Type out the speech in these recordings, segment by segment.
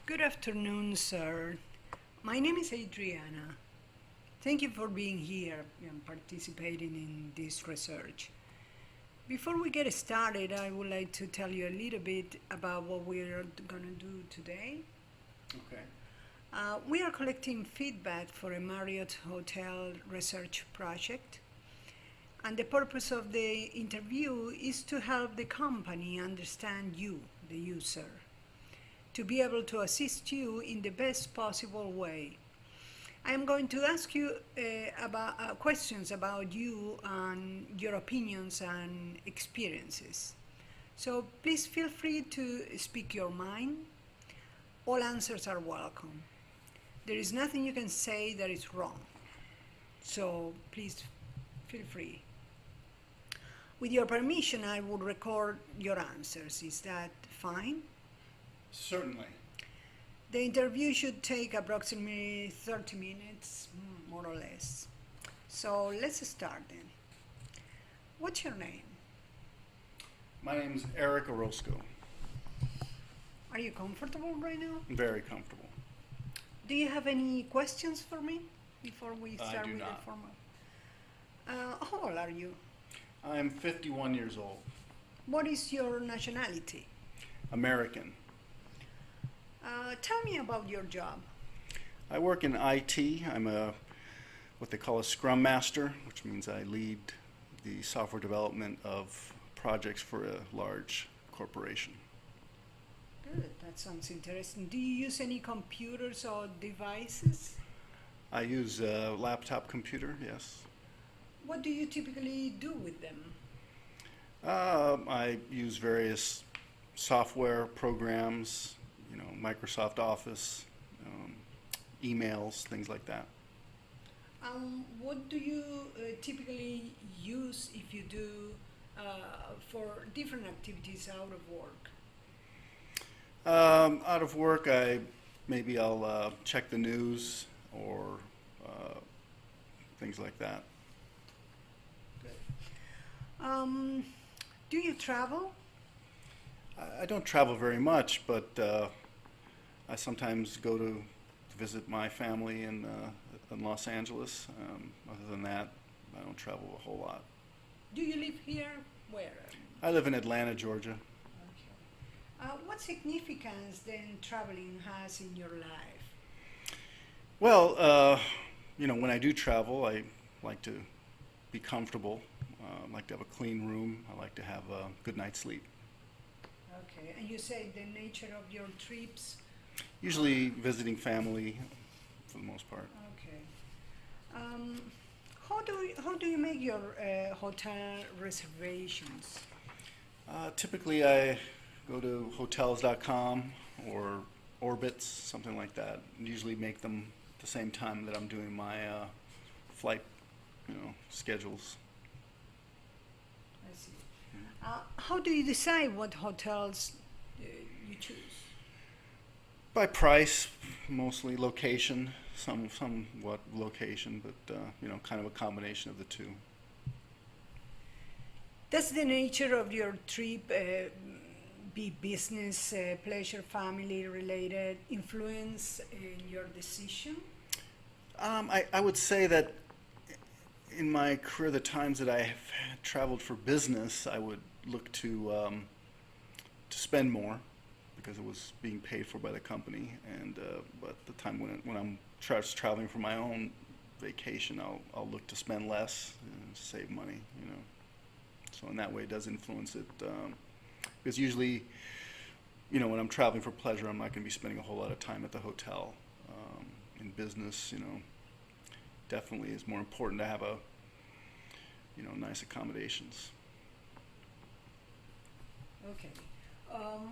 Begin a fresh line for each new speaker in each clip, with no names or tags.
Good afternoon, sir. My name is Adriana. Thank you for being here and participating in this research. Before we get started, I would like to tell you a little bit about what we're going to do today.
Okay.
We are collecting feedback for a Marriott Hotel research project, and the purpose of the interview is to help the company understand you, the user, to be able to assist you in the best possible way. I am going to ask you about questions about you and your opinions and experiences. So please feel free to speak your mind. All answers are welcome. There is nothing you can say that is wrong. So please feel free. With your permission, I would record your answers. Is that fine?
Certainly.
The interview should take approximately 30 minutes, more or less. So let's start then. What's your name?
My name is Erich Orozco.
Are you comfortable right now?
I'm very comfortable.
Do you have any questions for me before we
I
start
do
with
not.
the formal? How old are you?
I am 51 years old,
What is your nationality?
American.
Tell me about your job.
I work in IT. I'm what they call a Scrum Master, which means I lead the software development of projects for a large corporation.
Good, that sounds interesting. Do you use any computers or devices?
I use a laptop computer, yes.
What do you typically do with them?
I use various software programs, Microsoft Office, emails, things like that.
What do you typically use if you do for different activities out of work?
Out of work, I'll check the news or things like that.
Do you travel?
I don't travel very much, but I sometimes go to visit my family in Los Angeles. Other than that, I don't travel a whole lot.
Do you live here? Where?
I live in Atlanta, Georgia.
Okay. What significance then traveling has in your life?
Well, when I do travel, I like to be comfortable. I like to have a clean room. I like to have a good night's sleep.
Okay, and you say the nature of your trips?
Usually visiting family for the most part.
Okay. How do you make your hotel reservations?
Typically, I go to hotels.com or Orbitz, something like that. And usually make them the same time that I'm doing my flight, schedules.
I see. How do you decide what hotels you choose?
By price, mostly location, somewhat location, but kind of a combination of the two.
Does the nature of your trip be business, pleasure, family related, influence in your decision?
I would say that in my career, the times that I have traveled for business, I would look to spend more because it was being paid for by the company. And but the time when I'm traveling for my own vacation, I'll look to spend less and save money. So in that way, it does influence it. Because usually, when I'm traveling for pleasure, I'm not going to be spending a whole lot of time at the hotel. In business, definitely is more important to have nice accommodations.
Okay.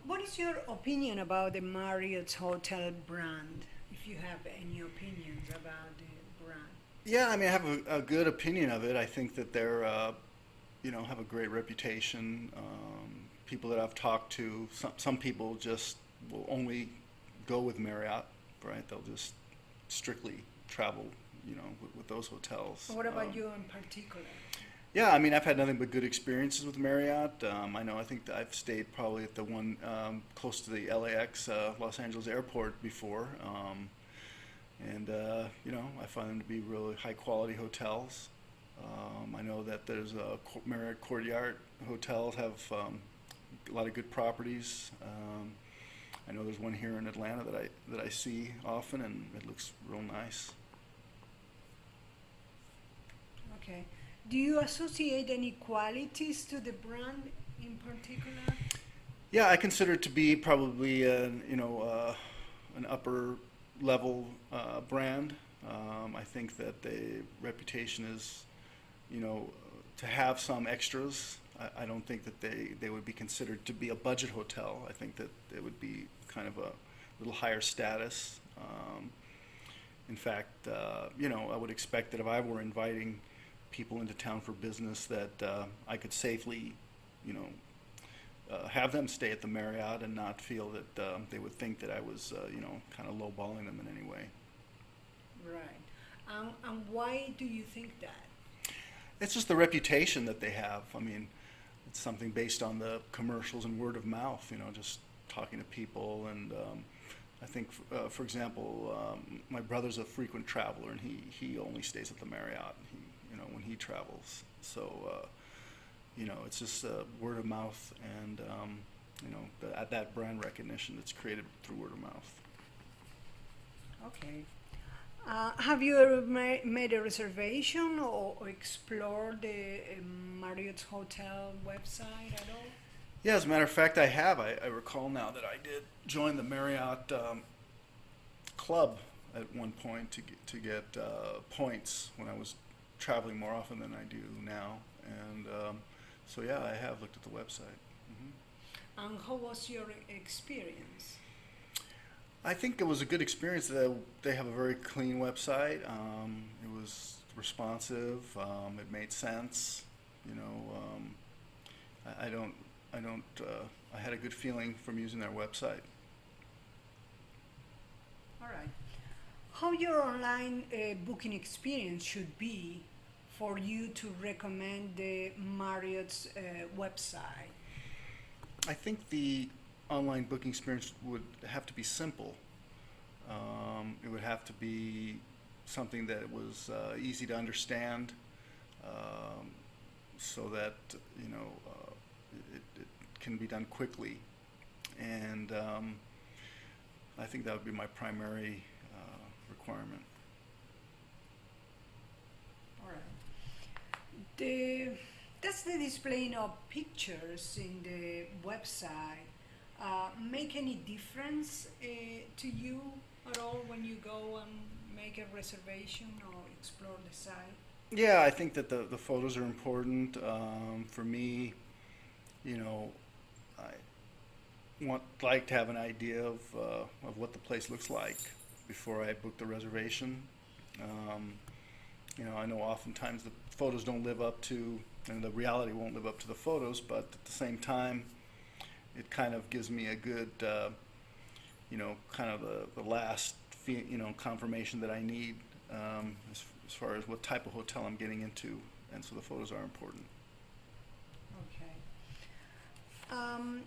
What is your opinion about the Marriott's hotel brand? If you have any opinions about the brand.
Yeah, I mean, I have a good opinion of it. I think that they're, have a great reputation. People that I've talked to, some people just will only go with Marriott, right? They'll just strictly travel, with those hotels.
What about you in particular?
Yeah, I mean, I've had nothing but good experiences with Marriott. I know, I think that I've stayed probably at the one close to the LAX, Los Angeles airport before. I find them to be really high quality hotels. I know that there's Marriott Courtyard hotels have a lot of good properties. I know there's one here in Atlanta that I see often, and it looks real nice.
Okay. Do you associate any qualities to the brand in particular?
Yeah, I consider it to be probably an upper level brand. I think that the reputation is, to have some extras. I don't think that they would be considered to be a budget hotel. I think that it would be kind of a little higher status. In fact, I would expect that if I were inviting people into town for business, that I could safely, have them stay at the Marriott and not feel that they would think that I was, kind of lowballing them in any way.
Right. And why do you think that?
It's just the reputation that they have. I mean, it's something based on the commercials and word of mouth, just talking to people. And I think, for example, my brother's a frequent traveler, and he only stays at the Marriott, when he travels. So, it's just word of mouth and, that brand recognition that's created through word of mouth.
Okay. Have you ever made a reservation or explored the Marriott's hotel website at all?
Yeah, as a matter of fact, I have. I recall now that I did join the Marriott club at one point to get points when I was traveling more often than I do now. And so, yeah, I have looked at the website. Hmm.
And how was your experience?
I think it was a good experience. They have a very clean website. It was responsive. It made sense. I had a good feeling from using their website.
All right. How your online booking experience should be for you to recommend the Marriott's website?
I think the online booking experience would have to be simple. It would have to be something that was easy to understand, so that it can be done quickly. And I think that would be my primary requirement.
All right. Does the displaying of pictures in the website make any difference to you at all when you go and make a reservation or explore the site?
Yeah, I think that the photos are important. For me, I like to have an idea of what the place looks like before I book the reservation. I know oftentimes the photos don't live up to, and the reality won't live up to the photos, but at the same time, it kind of gives me a good, kind of the last, confirmation that I need as far as what type of hotel I'm getting into, and so the photos are important.
Okay.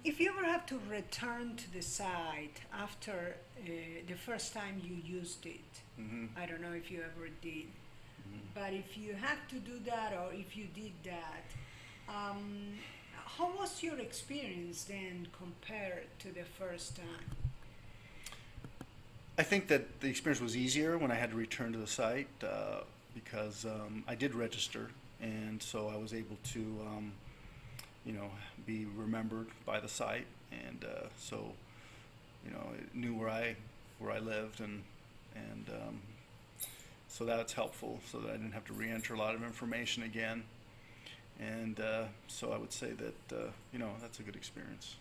If you ever have to return to the site after the first time you used it,
Hmm.
I don't know if you ever did,
Hmm.
but if you have to do that or if you did that, how was your experience then compared to the first time?
I think that the experience was easier when I had to return to the site because I did register, and so I was able to, be remembered by the site, and so, it knew where I lived, and so that's helpful, so that I didn't have to re-enter a lot of information again, and so I would say that that's a good experience.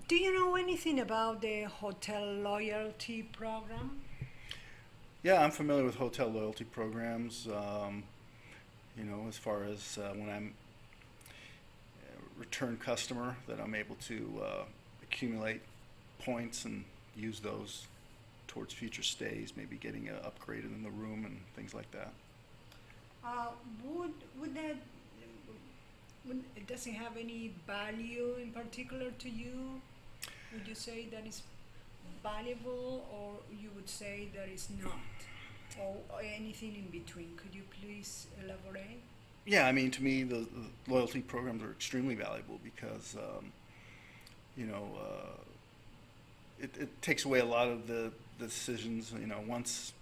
Do you know anything about the hotel loyalty program?
Yeah, I'm familiar with hotel loyalty programs. As far as when I'm a return customer, that I'm able to accumulate points and use those towards future stays, maybe getting upgraded in the room and things like that.
Uh, would that does it have any value in particular to you? Would you say that is valuable, or you would say that is not, or anything in between? Could you please elaborate?
Yeah, I mean, to me, the loyalty programs are extremely valuable because, you know, it takes away a lot of the decisions. You know, once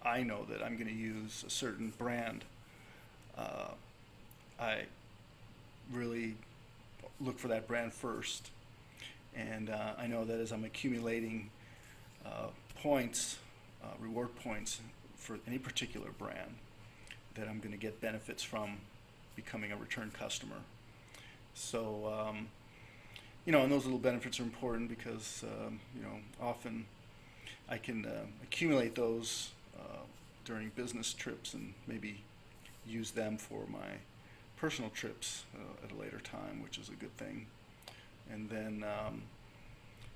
I know that I'm going to use a certain brand, I really look for that brand first. And I know that as I'm accumulating points, reward points for any particular brand, that I'm going to get benefits from becoming a return customer. So, you know, and those little benefits are important because, you know, often I can accumulate those during business trips and maybe use them for my personal trips at a later time, which is a good thing. And then,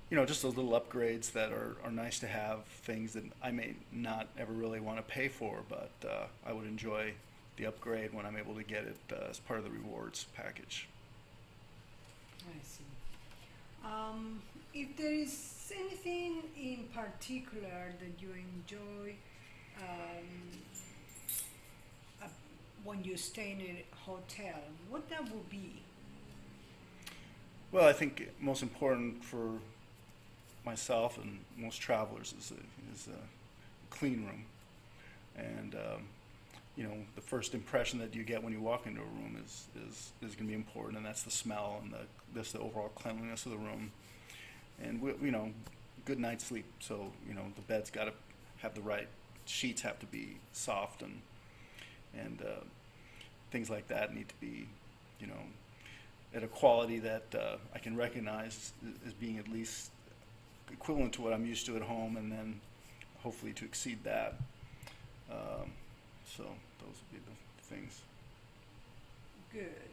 you know, just those little upgrades that are nice to have, things that I may not ever really want to pay for, but I would enjoy the upgrade when I'm able to get it as part of the rewards package.
I see. If there is anything in particular that you enjoy uh, when you stay in a hotel, what that would be?
Well, I think most important for myself and most travelers is a clean room. And, you know, the first impression that you get when you walk into a room is going to be important, and that's the smell and the overall cleanliness of the room. And, you know, good night's sleep. So, you know, the bed's got to have the right, sheets have to be soft, and things like that need to be, you know, at a quality that I can recognize as being at least equivalent to what I'm used to at home, and then hopefully to exceed that. So those would be the things.
Good.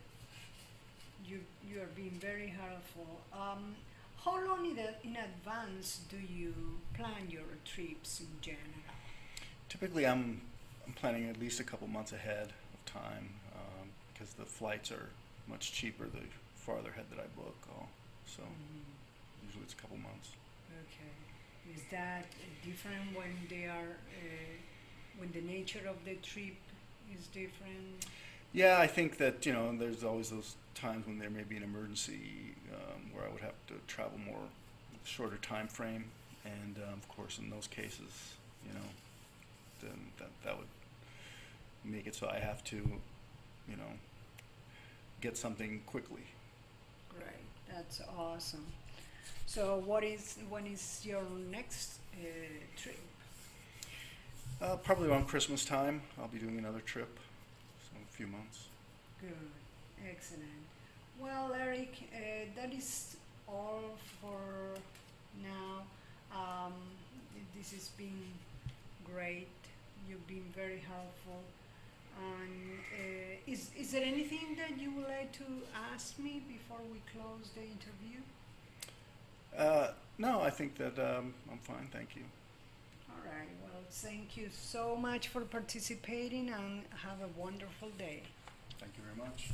You are being very helpful. How long in advance do you plan your trips in general?
Typically, I'm planning at least a couple months ahead of time because the flights are much cheaper the farther ahead that I book. So usually it's a couple months.
Okay. Is that different when they are when the nature of the trip is different?
Yeah, I think that, you know, there's always those times when there may be an emergency where I would have to travel more shorter time frame, and of course in those cases, you know, then that would make it so I have to, you know, get something quickly.
Great, that's awesome. So when is your next trip?
Probably around Christmas time, I'll be doing another trip, so a few months.
Good, excellent. Well, Eric, that is all for now. This has been great. You've been very helpful. And is there anything that you would like to ask me before we close the interview?
No, I think that I'm fine, thank you.
All right. Well, thank you so much for participating, and have a wonderful day.
Thank you very much.